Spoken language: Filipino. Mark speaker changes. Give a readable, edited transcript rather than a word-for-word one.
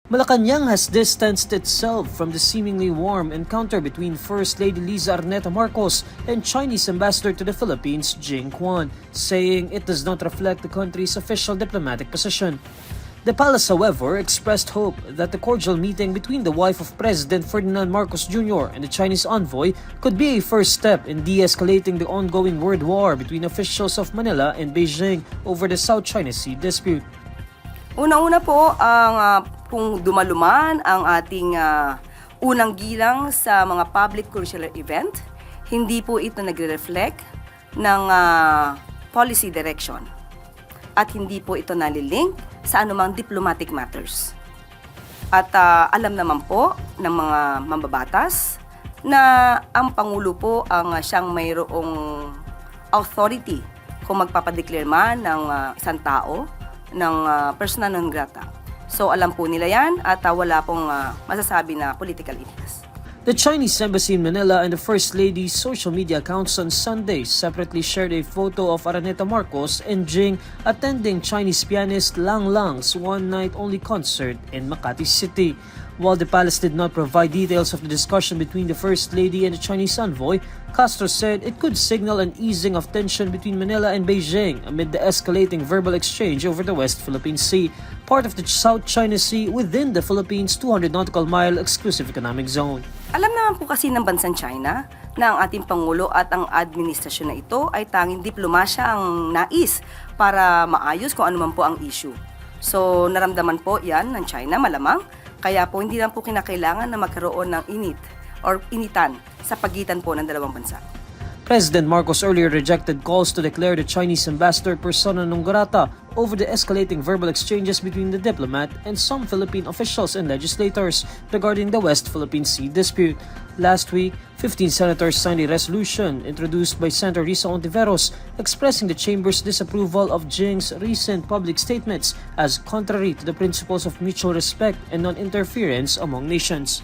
Speaker 1: Malacanang has distanced itself from the seemingly warm encounter between First Lady Liza Araneta Marcos and Chinese Ambassador to the Philippines, Jing Quan, saying it does not reflect the country's official diplomatic position. The palace, however, expressed hope that the cordial meeting between the wife of President Ferdinand Marcos Jr. and the Chinese envoy could be a first step in de-escalating the ongoing word war between officials of Manila and Beijing over the South China Sea dispute.
Speaker 2: Una-una po kung dumaluman ang ating unang gilang sa mga public curricular event, hindi po ito nagre-reflect ng policy direction at hindi po ito nalilink sa anumang diplomatic matters. At alam naman po ng mga mambabatas na ang Pangulo po ang siyang mayroong authority kung magpapadeclare man ng isang tao ng persona non grata. So alam po nila yan at wala pong masasabi na political interest.
Speaker 1: The Chinese Embassy in Manila and the First Lady's social media accounts on Sunday separately shared a photo of Araneta Marcos and Jing attending Chinese pianist Lang Lang's one-night-only concert in Makati City. While the palace did not provide details of the discussion between the First Lady and the Chinese envoy, Castro said it could signal an easing of tension between Manila and Beijing amid the escalating verbal exchange over the West Philippine Sea, part of the South China Sea within the Philippines' 200 nautical mile exclusive economic zone.
Speaker 2: Alam naman po kasi ng bansang China na ang ating Pangulo at ang administrasyon na ito ay tanging diplomasya ang nais para maayos kung ano man po ang issue. So naramdaman po yan ng China malamang, kaya po hindi lang po kinakailangan na magkaroon ng init or initan sa pagitan po ng dalawang bansa.
Speaker 1: President Marcos earlier rejected calls to declare the Chinese ambassador persona non grata over the escalating verbal exchanges between the diplomat and some Philippine officials and legislators regarding the West Philippine Sea dispute. Last week, 15 senators signed a resolution introduced by Senator Risa Ontiveros expressing the chamber's disapproval of Jing's recent public statements as contrary to the principles of mutual respect and non-interference among nations.